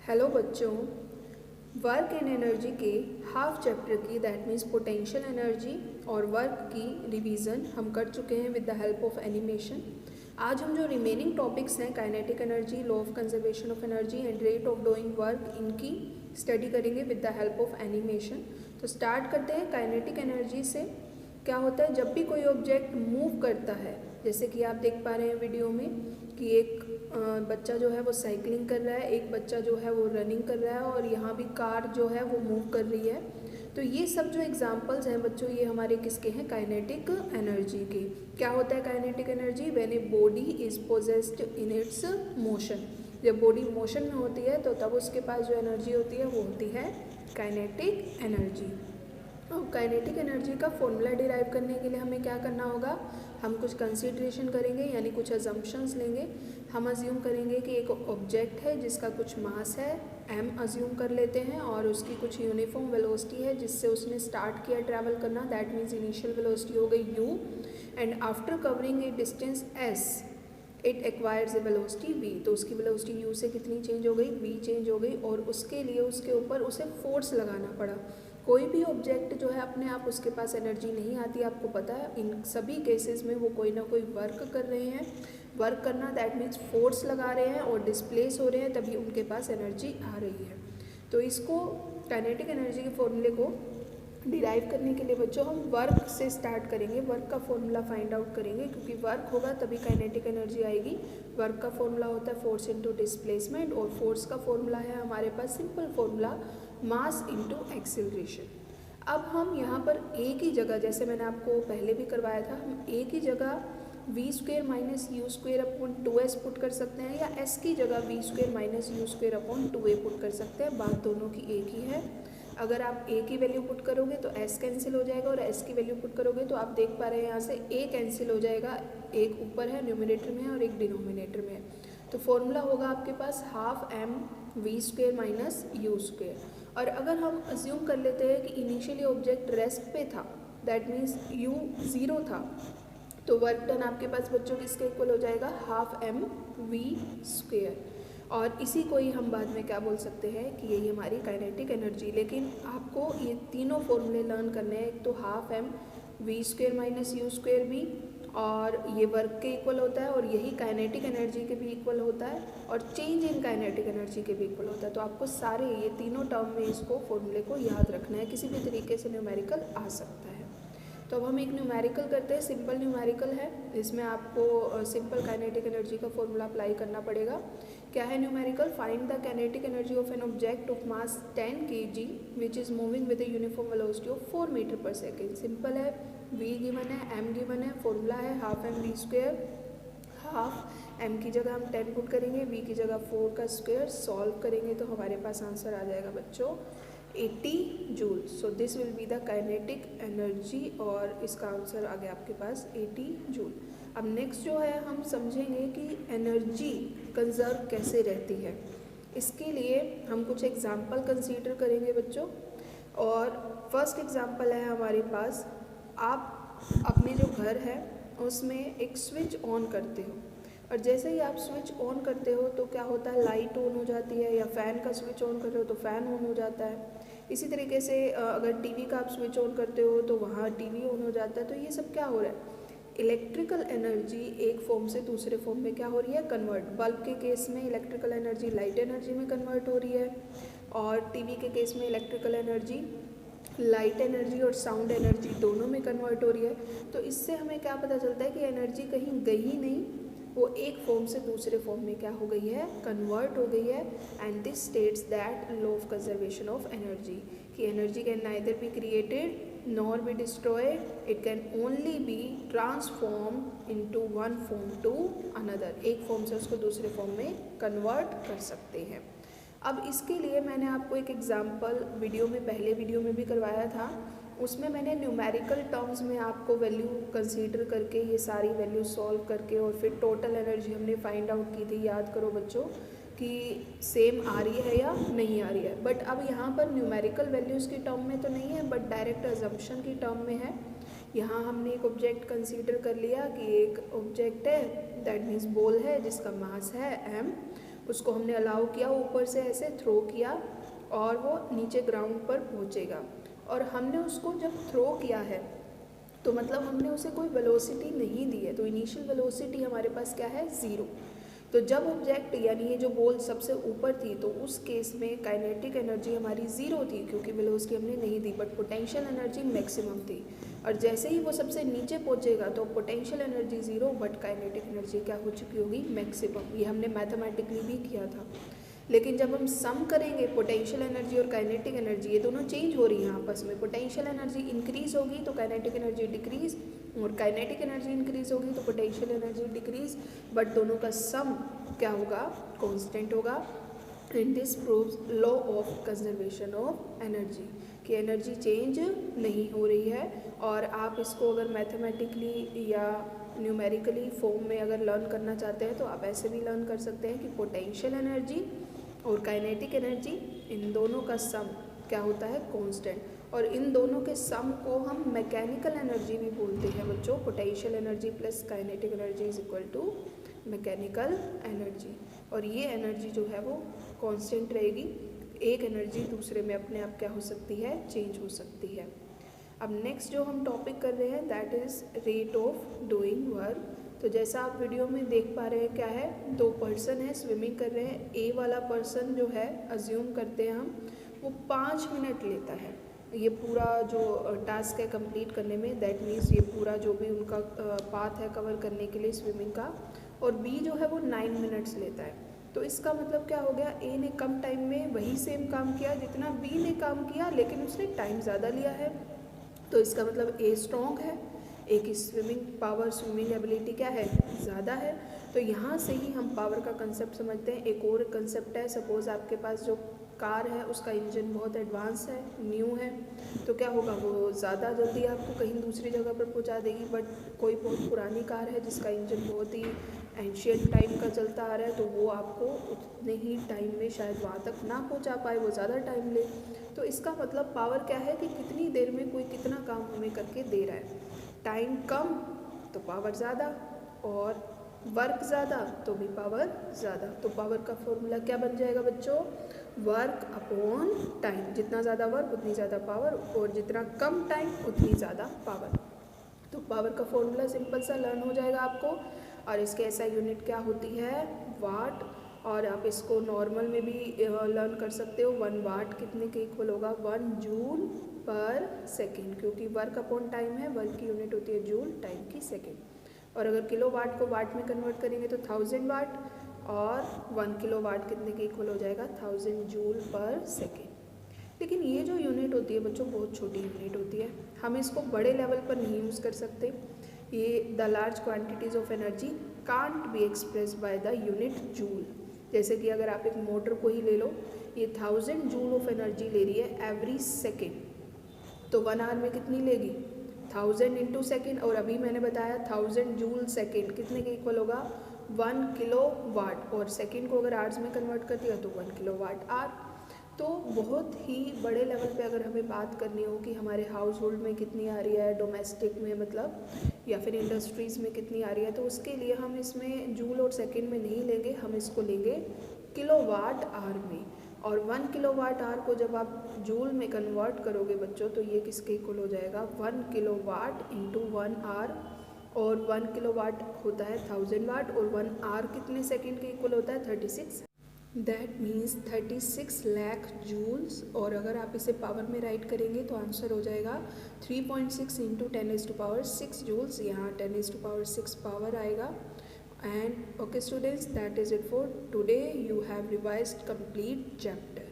Hello बच्चों, work and energy के half chapter की दैट मीन्स पोटेंशियल एनर्जी और वर्क की रिवीजन हम कर चुके हैं with the help of animation. आज हम जो रिमेनिंग टॉपिक्स हैं kinetic energy, law of conservation of energy and rate of doing work, इनकी स्टडी करेंगे with the help of animation. तो स्टार्ट करते हैं काइनेटिक एनर्जी से। क्या होता है जब भी कोई ऑब्जेक्ट मूव करता है, जैसे कि आप देख पा रहे हैं वीडियो में कि एक बच्चा जो है वो साइकिलिंग कर रहा है, एक बच्चा जो है वो रनिंग कर रहा है और यहाँ भी कार जो है वो मूव कर रही है। तो ये सब जो एग्जांपल्स हैं बच्चों, ये हमारे किसके हैं? काइनेटिक एनर्जी के। क्या होता है kinetic energy? When a body is possessed in its motion. जब बॉडी मोशन में होती है तो तब उसके पास जो एनर्जी होती है वो होती है काइनेटिक एनर्जी। और काइनेटिक एनर्जी का फॉर्मूला डिराइव करने के लिए हमें क्या करना होगा? हम कुछ कंसीडरेशन करेंगे, यानी कुछ अजम्पशंस लेंगे। हम अज्यूम करेंगे कि एक ऑब्जेक्ट है जिसका कुछ मास है, m अज्यूम कर लेते हैं, और उसकी कुछ यूनिफॉर्म वेलोसिटी है जिससे उसने स्टार्ट किया ट्रैवल करना, दैट मीन्स इनिशियल वेलोसिटी हो गई u, and after covering A distance s it acquires A velocity v। तो उसकी वेलोसिटी u से कितनी चेंज हो गई? v चेंज हो गई, और उसके लिए उसके ऊपर उसे फोर्स लगाना पड़ा। कोई भी ऑब्जेक्ट जो है अपने आप उसके पास एनर्जी नहीं आती, आपको पता है। इन सभी केसेस में वो कोई ना कोई वर्क कर रहे हैं। वर्क करना दैट मीन्स फोर्स लगा रहे हैं और डिस्प्लेस हो रहे हैं, तभी उनके पास एनर्जी आ रही है। तो इसको काइनेटिक एनर्जी के फॉर्मूले को डिराइव करने के लिए बच्चों हम वर्क से स्टार्ट करेंगे। वर्क का फॉर्मूला फाइंड आउट करेंगे, क्योंकि वर्क होगा तभी काइनेटिक एनर्जी आएगी। वर्क का फॉर्मूला होता है फोर्स इनटू डिस्प्लेसमेंट, और फोर्स का फॉर्मूला है हमारे पास simple formula mass into acceleration. अब हम यहाँ पर ए की जगह, जैसे मैंने आपको पहले भी करवाया था, हम ए की जगह v square minus u square upon 2s put कर सकते हैं, या एस की जगह v square minus u square upon 2a put कर सकते हैं। बात दोनों की एक ही है। अगर आप a की वैल्यू पुट करोगे तो s कैंसिल हो जाएगा, और s की वैल्यू पुट करोगे तो आप देख पा रहे हैं यहाँ से a कैंसिल हो जाएगा। एक ऊपर है न्यूमिनेटर में है और एक डिनोमिनेटर में है। तो फॉर्मूला होगा आपके पास half m v square minus u square. और अगर हम अज्यूम कर लेते हैं कि इनिशियली ऑब्जेक्ट रेस्ट पे था, दैट मीन्स u 0 था, तो वर्क डन आपके पास बच्चों किसके इक्वल हो जाएगा? Half m v square. और इसी को ही हम बाद में क्या बोल सकते हैं कि यही हमारी काइनेटिक एनर्जी। लेकिन आपको ये तीनों फॉर्मूले लर्न करने हैं। एक तो half m v square minus u square भी, और ये वर्क के इक्वल होता है, और यही काइनेटिक एनर्जी के भी इक्वल होता है, और चेंज इन काइनेटिक एनर्जी के भी इक्वल होता है। तो आपको सारे ये तीनों टर्म में इसको फॉर्मूले को याद रखना है। किसी भी तरीके से न्यूमेरिकल आ सकता है। तो अब हम एक न्यूमेरिकल करते हैं, सिंपल न्यूमेरिकल है। इसमें आपको सिंपल काइनेटिक एनर्जी का फॉर्मूला अप्लाई करना पड़ेगा। क्या है numerical? Find the kinetic energy of an object of mass 10 kg which is moving with a uniform velocity of 4 metre per second. Simple है, v गिवन है, m गिवन है, formula है half m v square. Half m की जगह हम 10 put करेंगे, v की जगह 4 का स्क्वायर। सॉल्व करेंगे तो हमारे पास आंसर आ जाएगा बच्चों 80 joule. So this will be the kinetic energy, और इसका आंसर आ गया आपके पास 80 जूल। अब नेक्स्ट जो है हम समझेंगे कि एनर्जी कंजर्व कैसे रहती है। इसके लिए हम कुछ एग्जाम्पल कंसीडर करेंगे बच्चों। और फर्स्ट एग्जाम्पल है हमारे पास, आप अपने जो घर है उसमें एक स्विच ऑन करते हो, और जैसे ही आप स्विच ऑन करते हो तो क्या होता है? लाइट ऑन हो जाती है, या फ़ैन का स्विच ऑन कर रहे हो तो फ़ैन ऑन हो जाता है। इसी तरीके से अगर टीवी का आप स्विच ऑन करते हो तो वहाँ टीवी ऑन हो जाता है। तो ये सब क्या हो रहा है? इलेक्ट्रिकल एनर्जी एक फॉर्म से दूसरे फॉर्म में क्या हो रही है? कन्वर्ट। बल्ब के केस में इलेक्ट्रिकल एनर्जी लाइट एनर्जी में कन्वर्ट हो रही है, और टीवी के केस में इलेक्ट्रिकल एनर्जी लाइट एनर्जी और साउंड एनर्जी दोनों में कन्वर्ट हो रही है। तो इससे हमें क्या पता चलता है कि एनर्जी कहीं गई ही नहीं, वो एक फॉर्म से दूसरे फॉर्म में क्या हो गई है? कन्वर्ट हो गई है। And this states that law of conservation of energy, कि energy can neither be created nor be destroyed, it can only be transform into one form to another. एक फॉर्म से उसको दूसरे फॉर्म में कन्वर्ट कर सकते हैं। अब इसके लिए मैंने आपको एक एग्जाम्पल वीडियो में, पहले वीडियो में भी करवाया था। उसमें मैंने न्यूमेरिकल टर्म्स में आपको वैल्यू कंसीडर करके, ये सारी वैल्यू सॉल्व करके, और फिर टोटल एनर्जी हमने फाइंड आउट की थी। याद करो बच्चों कि सेम आ रही है या नहीं आ रही है। बट अब यहाँ पर न्यूमेरिकल वैल्यूज़ की टर्म में तो नहीं है, बट डायरेक्ट अजम्पशन की टर्म में है। यहाँ हमने एक ऑब्जेक्ट कंसीडर कर लिया कि एक ऑब्जेक्ट है, दैट मीन्स बॉल है जिसका मास है m, उसको हमने अलाउ किया, ऊपर से ऐसे थ्रो किया और वो नीचे ग्राउंड पर पहुँचेगा। और हमने उसको जब थ्रो किया है तो मतलब हमने उसे कोई वेलोसिटी नहीं दी है, तो इनिशियल वेलोसिटी हमारे पास क्या है, 0। तो जब ऑब्जेक्ट यानी ये जो बॉल सबसे ऊपर थी तो उस केस में काइनेटिक एनर्जी हमारी 0 थी क्योंकि वेलोसिटी हमने नहीं दी, बट पोटेंशियल एनर्जी मैक्सिमम थी। और जैसे ही वो सबसे नीचे पहुंचेगा तो potential energy 0 but kinetic energy क्या हो चुकी होगी, मैक्सिमम। ये हमने मैथमेटिकली भी किया था। लेकिन जब हम सम करेंगे पोटेंशियल एनर्जी और काइनेटिक एनर्जी, ये दोनों चेंज हो रही हैं आपस में। पोटेंशियल एनर्जी इंक्रीज होगी तो काइनेटिक एनर्जी डिक्रीज, और काइनेटिक एनर्जी इंक्रीज होगी तो पोटेंशियल एनर्जी डिक्रीज, बट दोनों का सम क्या होगा, कांस्टेंट होगा। And this proves law of conservation of energy, कि एनर्जी चेंज नहीं हो रही है। और आप इसको अगर मैथमेटिकली या न्यूमेरिकली फॉर्म में अगर लर्न करना चाहते हैं तो आप ऐसे भी लर्न कर सकते हैं कि पोटेंशियल एनर्जी और काइनेटिक एनर्जी, इन दोनों का सम क्या होता है, कांस्टेंट। और इन दोनों के सम को हम मैकेनिकल एनर्जी भी बोलते हैं बच्चों। Potential energy plus kinetic energy is equal to mechanical energy. और ये एनर्जी जो है वो कांस्टेंट रहेगी, एक एनर्जी दूसरे में अपने आप क्या हो सकती है, चेंज हो सकती है। अब नेक्स्ट जो हम टॉपिक कर रहे हैं that is rate of doing work. तो जैसा आप वीडियो में देख पा रहे हैं क्या है, 2 पर्सन है स्विमिंग कर रहे हैं। ए वाला पर्सन जो है, अज्यूम करते हैं हम, वो 5 मिनट लेता है ये पूरा जो टास्क है कंप्लीट करने में। दैट मीन्स ये पूरा जो भी उनका पाथ है कवर करने के लिए स्विमिंग का। और बी जो है वो 9 मिनट्स लेता है। तो इसका मतलब क्या हो गया, ए ने कम टाइम में वही सेम काम किया जितना बी ने काम किया, लेकिन उसने टाइम ज़्यादा लिया है। तो इसका मतलब ए स्ट्रॉन्ग है, ए की स्विमिंग पावर, स्विमिंग एबिलिटी क्या है, ज़्यादा है। तो यहाँ से ही हम पावर का कंसेप्ट समझते हैं। एक और कंसेप्ट है, सपोज़ आपके पास जो कार है उसका इंजन बहुत एडवांस है, न्यू है, तो क्या होगा, वो ज़्यादा जल्दी आपको कहीं दूसरी जगह पर पहुँचा देगी। बट कोई बहुत पुरानी कार है जिसका इंजन बहुत ही एंशियंट टाइम का चलता आ रहा है, तो वो आपको उतने ही टाइम में शायद वहाँ तक ना पहुँचा पाए, वो ज़्यादा टाइम ले। तो इसका मतलब पावर क्या है कि कितनी देर में कोई कितना काम हमें करके दे रहा है। टाइम कम तो पावर ज़्यादा, और वर्क ज़्यादा तो भी पावर ज़्यादा। तो पावर का फॉर्मूला क्या बन जाएगा बच्चों, वर्क अपॉन टाइम। जितना ज़्यादा वर्क उतनी ज़्यादा पावर, और जितना कम टाइम उतनी ज़्यादा पावर। तो पावर का फॉर्मूला सिंपल सा लर्न हो जाएगा आपको। और इसके ऐसा यूनिट क्या होती है, वाट। और आप इसको नॉर्मल में भी लर्न कर सकते हो। 1 वाट कितने के इक्वल होगा, 1 जूल पर सेकेंड, क्योंकि वर्क अपॉन टाइम है, वर्क की यूनिट होती है जूल, टाइम की सेकेंड। और अगर किलो वाट को वाट में कन्वर्ट करेंगे तो 1000 वाट, और 1 किलो वाट कितने के इक्वल हो जाएगा, 1000 जूल पर सेकेंड। लेकिन ये जो यूनिट होती है बच्चों, बहुत छोटी यूनिट होती है, हम इसको बड़े लेवल पर नहीं यूज़ कर सकते। ये the large quantities of energy can't be express by the unit joule. जैसे कि अगर आप एक मोटर को ही ले लो, ये 1000 जूल ऑफ एनर्जी ले रही है एवरी सेकेंड, तो 1 आवर में कितनी लेगी, 1000 इंटू सेकेंड। और अभी मैंने बताया 1000 जूल सेकेंड कितने के इक्वल होगा, 1 किलो वाट। और सेकेंड को अगर आवर्स में कन्वर्ट कर दिया तो 1 किलो वाट आवर। तो बहुत ही बड़े लेवल पे अगर हमें बात करनी हो कि हमारे हाउस होल्ड में कितनी आ रही है, डोमेस्टिक में मतलब, या फिर इंडस्ट्रीज़ में कितनी आ रही है, तो उसके लिए हम इसमें जूल और सेकेंड में नहीं लेंगे, हम इसको लेंगे किलोवाट आवर में। और 1 किलोवाट आवर को जब आप जूल में कन्वर्ट करोगे बच्चों, तो ये किसके इक्वल हो जाएगा, 1 किलोवाट इंटू 1 आवर। और 1 किलोवाट होता है 1000 वाट, और 1 आवर कितने सेकेंड के इक्वल होता है, 36। That means 36 lakh joules. और अगर आप इसे पावर में राइट करेंगे तो आंसर हो जाएगा 3.6 इंटू 10⁻6 जूल्स। यहाँ 10⁻6 पावर आएगा। And okay students, that is it for today. You have revised complete chapter.